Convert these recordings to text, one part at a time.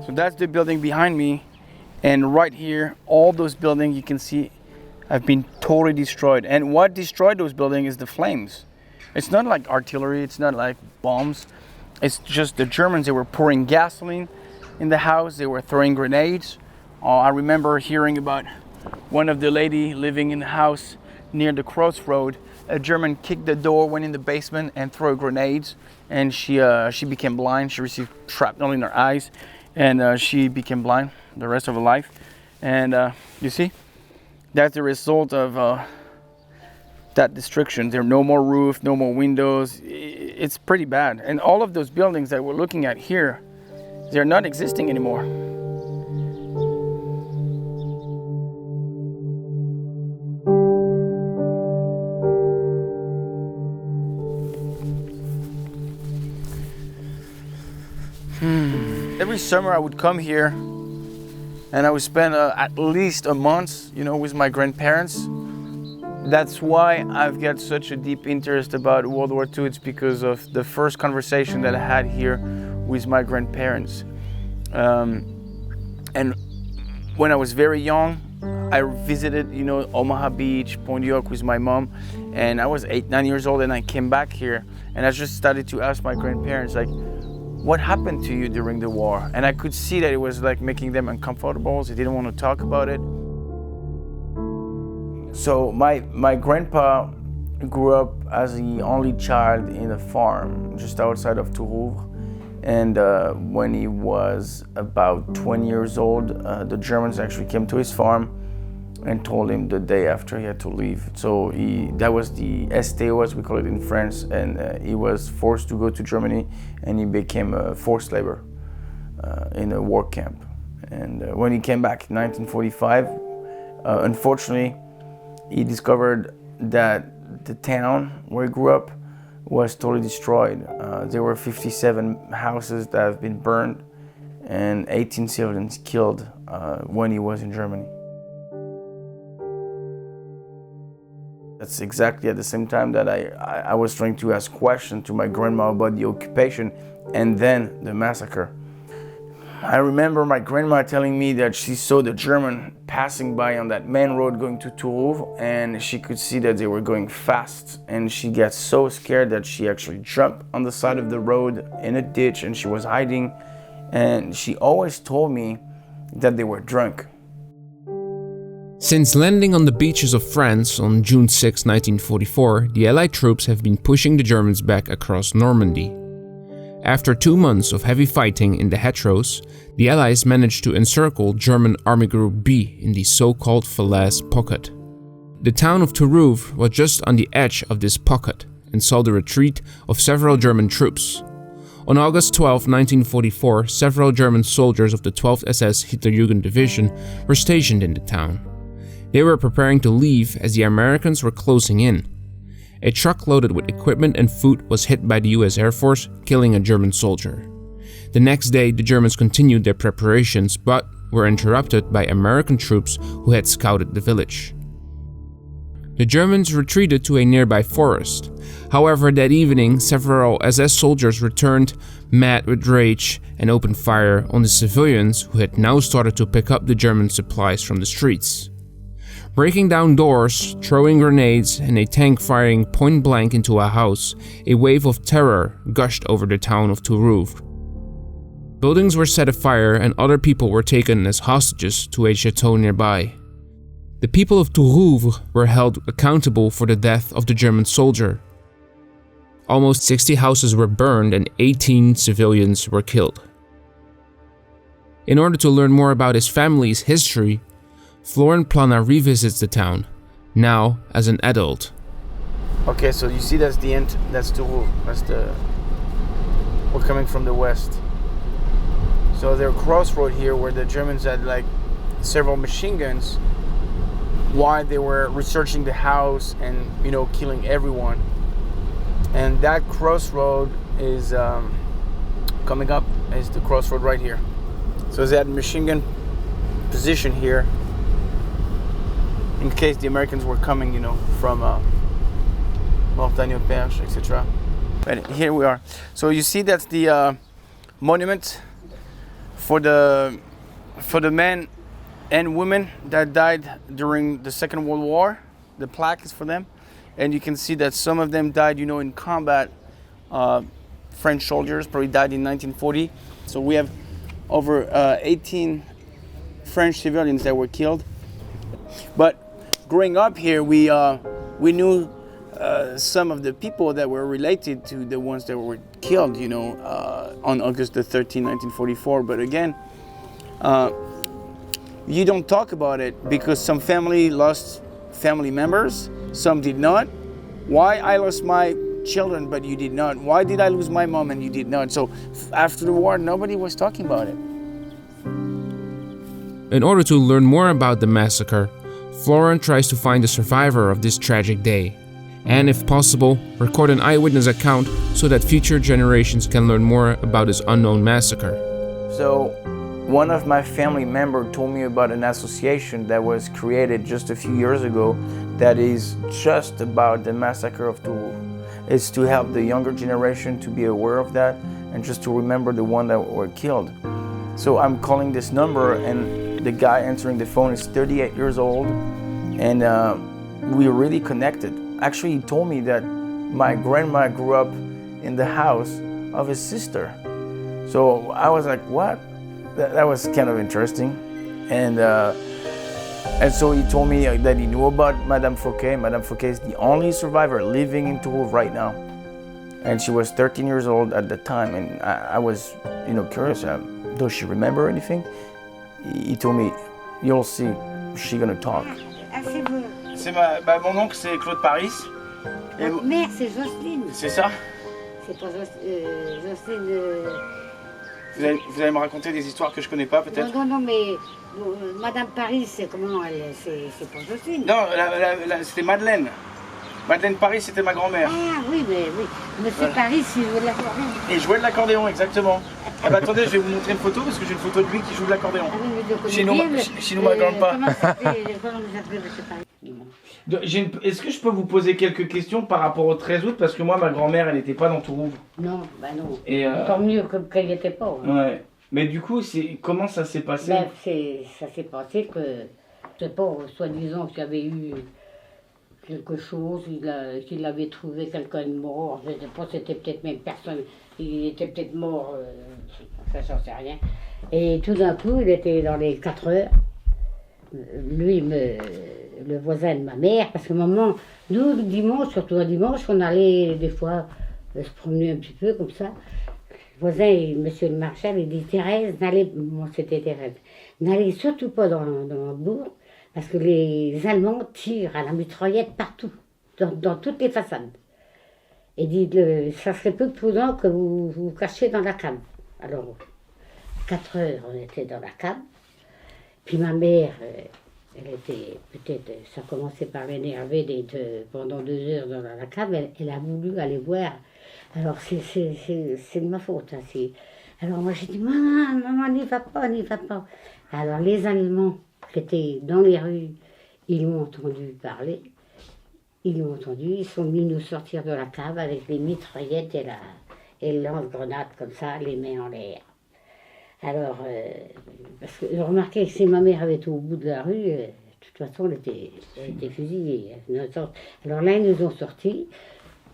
So that's the building behind me. And right here, all those buildings you can see have been totally destroyed. And what destroyed those buildings is the flames. It's not like artillery, it's not like bombs. It's just the Germans, they were pouring gasoline in the house, they were throwing grenades. I remember hearing about one of the lady living in the house near the crossroad. A German kicked the door, went in the basement and threw grenades, and she became blind. She received shrapnel in her eyes, and she became blind the rest of her life. And you see, that's the result of that destruction. There are no more roof, no more windows. It's pretty bad. And all of those buildings that we're looking at here, they're not existing anymore. Every summer I would come here and I would spend at least a month, with my grandparents. That's why I've got such a deep interest about World War II. It's because of the first conversation that I had here with my grandparents. And when I was very young, I visited, Omaha Beach, Point York with my mom, and I was 8-9 years old, and I came back here and I just started to ask my grandparents, like, what happened to you during the war? And I could see that it was like making them uncomfortable. They didn't want to talk about it. So my grandpa grew up as the only child in a farm just outside of Tourouvre. And when he was about 20 years old, the Germans actually came to his farm and told him the day after he had to leave. So that was the STO, as we call it in France, and he was forced to go to Germany, and he became a forced labor in a war camp. And when he came back in 1945, unfortunately, he discovered that the town where he grew up was totally destroyed. There were 57 houses that have been burned and 18 civilians killed when he was in Germany. That's exactly at the same time that I was trying to ask questions to my grandma about the occupation and then the massacre. I remember my grandma telling me that she saw the German passing by on that main road going to Tourouvre, and she could see that they were going fast, and she got so scared that she actually jumped on the side of the road in a ditch, and she was hiding. And she always told me that they were drunk. Since landing on the beaches of France on June 6, 1944, the Allied troops have been pushing the Germans back across Normandy. After 2 months of heavy fighting in the hedgerows, the Allies managed to encircle German Army Group B in the so-called Falaise pocket. The town of Tourouvre was just on the edge of this pocket and saw the retreat of several German troops. On August 12, 1944, several German soldiers of the 12th SS Hitlerjugend Division were stationed in the town. They were preparing to leave as the Americans were closing in. A truck loaded with equipment and food was hit by the US Air Force, killing a German soldier. The next day, the Germans continued their preparations but were interrupted by American troops who had scouted the village. The Germans retreated to a nearby forest. However, that evening, several SS soldiers returned, mad with rage, and opened fire on the civilians who had now started to pick up the German supplies from the streets. Breaking down doors, throwing grenades, and a tank firing point blank into a house, a wave of terror gushed over the town of Tourouvre. Buildings were set afire and other people were taken as hostages to a chateau nearby. The people of Tourouvre were held accountable for the death of the German soldier. Almost 60 houses were burned and 18 civilians were killed. In order to learn more about his family's history, Florent Plana revisits the town, now as an adult. Okay, so you see that's the end, that's Tourouvre, we're coming from the west. So there's a crossroad here where the Germans had like several machine guns while they were researching the house and, killing everyone. And that crossroad is coming up, is the crossroad right here. So they had machine gun position here in case the Americans were coming, from Montagne Perche, etc. But here we are. So you see that's the monument for the men and women that died during the Second World War. The plaque is for them, and you can see that some of them died, in combat. French soldiers probably died in 1940. So we have over 18 French civilians that were killed. But growing up here, we knew some of the people that were related to the ones that were killed, on August the 13th, 1944. But again, you don't talk about it because some family lost family members, some did not. Why I lost my children but you did not? Why did I lose my mom and you did not? So after the war, nobody was talking about it. In order to learn more about the massacre, Florent tries to find a survivor of this tragic day, and if possible, record an eyewitness account so that future generations can learn more about this unknown massacre. So one of my family members told me about an association that was created just a few years ago that is just about the massacre of Tourouvre. It's to help the younger generation to be aware of that and just to remember the one that were killed. So I'm calling this number, and the guy answering the phone is 38 years old, and we're really connected. Actually, he told me that my grandma grew up in the house of his sister. So I was like, what? That was kind of interesting. And so he told me that he knew about Madame Fouquet. Madame Fouquet is the only survivor living in Tourouvre right now. And she was 13 years old at the time, and I was, curious. Does she remember anything? He told me, you'll see, she's gonna talk. C'est mon oncle, c'est Claude Paris. Votre mère, c'est Jocelyne. C'est ça? C'est pas Jocelyne. Vous allez me raconter des histoires que je connais pas, peut-être? Non, mais Madame Paris, c'est comment elle? C'est pas Jocelyne. Non, c'était Madeleine. Madeleine Paris, c'était ma grand-mère. Ah oui, Monsieur Paris, il jouait de l'accordéon. Et jouait de l'accordéon, exactement. Ah bah attendez, je vais vous montrer une photo parce que j'ai une photo de lui qui joue de l'accordéon. Ah oui, mais je connais bien. Chez nous, ma grand-père. Comment vous appelez Monsieur Paris? Est-ce que je peux vous poser quelques questions par rapport au 13 août? Parce que moi, ma grand-mère, elle n'était pas dans Tourouvre. Non. Et tant mieux qu'elle n'y était pas. Hein. Ouais. Mais du coup, comment ça s'est passé? Ça s'est passé que, je sais pas, soi-disant qu'il y avait eu quelque chose, qu'il avait trouvé quelqu'un de mort, je ne sais pas, c'était peut-être même personne, il était peut-être mort, ça j'en sais rien. Et tout d'un coup, il était dans les 4 heures, lui, le voisin de ma mère, parce que maman, nous, le dimanche, surtout un dimanche, on allait des fois se promener un petit peu comme ça. Le voisin, monsieur le marshal, il dit, Thérèse, c'était Thérèse, n'allez surtout pas dans le bourg, parce que les Allemands tirent à la mitraillette partout, dans toutes les façades. Et dit, ça serait peu prudent que vous vous cachiez dans la cave. Alors, 4 heures, on était dans la cave. Puis ma mère, elle était peut-être, ça commençait par l'énerver pendant 2 heures dans la cave. Elle a voulu aller voir. Alors, c'est de ma faute. Hein, alors moi, j'ai dit, maman, n'y va pas. Alors, les Allemands qui étaient dans les rues, ils m'ont entendu parler. Ils sont venus nous sortir de la cave avec les mitraillettes et le lance-grenades comme ça, les mains en l'air. Alors, parce que remarquez que si ma mère avait été au bout de la rue, de toute façon, elle était fusillée. Alors là, ils nous ont sortis,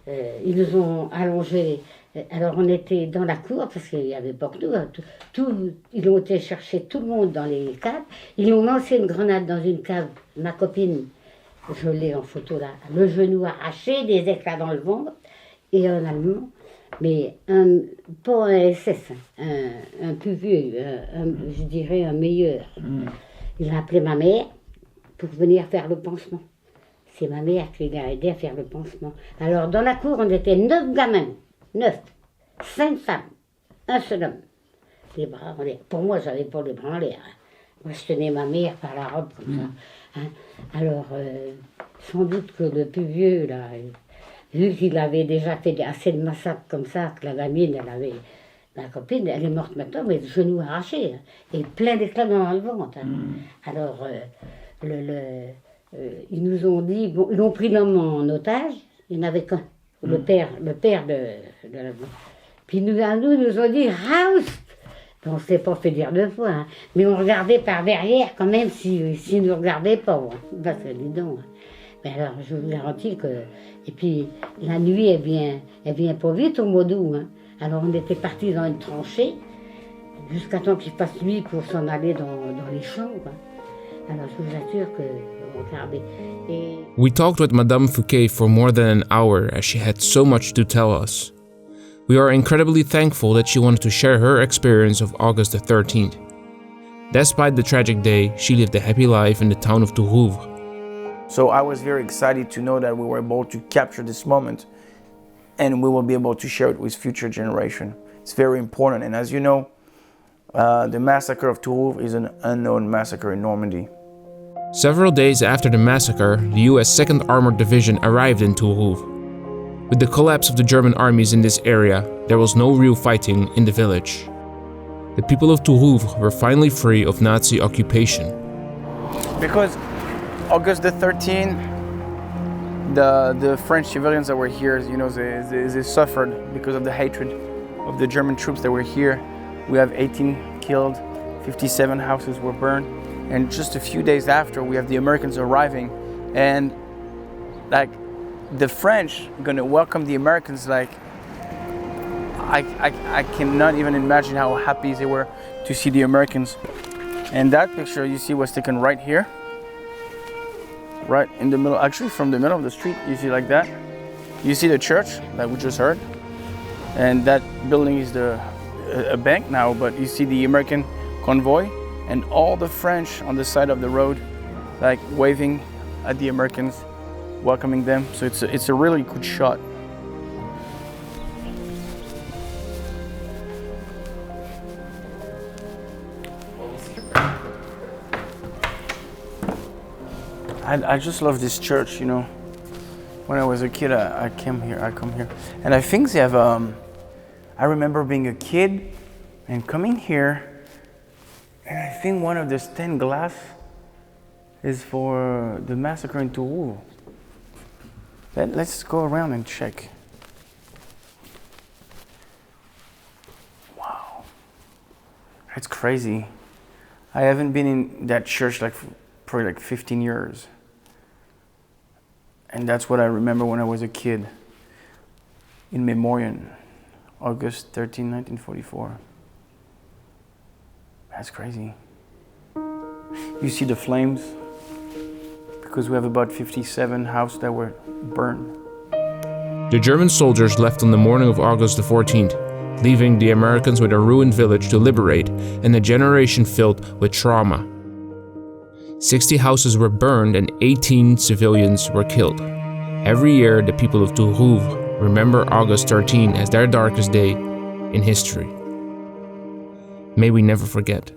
ils nous ont allongés. Alors on était dans la cour, parce qu'il n'y avait pas que nous. Ils ont été chercher tout le monde dans les caves. Ils ont lancé une grenade dans une cave. Ma copine, je l'ai en photo là, le genou arraché, des éclats dans le ventre, et un Allemand, mais pas un SS, un plus vieux, je dirais un meilleur. Il a appelé ma mère pour venir faire le pansement. C'est ma mère qui l'a aidé à faire le pansement. Alors dans la cour, on était 9 gamins. 9, 5 femmes, un seul homme. Les bras en l'air. Pour moi, j'avais pas les bras en l'air. Moi, je tenais ma mère par la robe comme ça. Hein. Alors, sans doute que le plus vieux, là, vu qu'il avait déjà fait assez de massacres comme ça, que la gamine, ma copine, elle est morte maintenant, mais le genou arraché, hein, et plein d'éclats dans le ventre. Hein. Alors, ils nous ont dit, bon, ils ont pris l'homme en otage, il n'y en avait qu'un. Le père de la... Puis nous ont dit, Raus! On ne s'est pas fait dire deux fois, hein. Mais on regardait par derrière quand même s'ils ne nous regardaient pas. Hein. Parce que dis donc. Hein. Mais alors, je vous garantis que... Et puis, la nuit, elle vient pas vite au mois d'août. Hein. Alors, on était partis dans une tranchée, jusqu'à temps qu'il fasse nuit pour s'en aller dans les champs. Quoi. Alors, je vous assure qu'on regardait. Et... We talked with Madame Fouquet for more than an hour as she had so much to tell us. We are incredibly thankful that she wanted to share her experience of August the 13th. Despite the tragic day, she lived a happy life in the town of Tourouvre. So I was very excited to know that we were able to capture this moment and we will be able to share it with future generation. It's very important. And as you know, the massacre of Tourouvre is an unknown massacre in Normandy. Several days after the massacre, the US 2nd Armored Division arrived in Tourouvre. With the collapse of the German armies in this area, there was no real fighting in the village. The people of Tourouvre were finally free of Nazi occupation. Because August the 13th, the French civilians that were here, you know, they suffered because of the hatred of the German troops that were here. We have 18 killed, 57 houses were burned, and just a few days after, we have the Americans arriving, and like the French gonna welcome the Americans like I cannot even imagine how happy they were to see the Americans. And that picture you see was taken right here. Right in the middle, actually from the middle of the street, you see like that. You see the church that we just heard. And that building is a bank now, but you see the American convoy and all the French on the side of the road, like waving at the Americans, welcoming them. So it's a really good shot. I just love this church, you know. When I was a kid, I come here. And I think they have, I remember being a kid and coming here, and I think one of the stained glass is for the massacre in Tourouvre. Let's go around and check. Wow. That's crazy. I haven't been in that church probably 15 years. And that's what I remember when I was a kid. In Memorializing, August 13, 1944. That's crazy. You see the flames? Because we have about 57 houses that were burned. The German soldiers left on the morning of August the 14th, leaving the Americans with a ruined village to liberate and a generation filled with trauma. 60 houses were burned and 18 civilians were killed. Every year, the people of Tourouvre remember August 13 as their darkest day in history. May we never forget.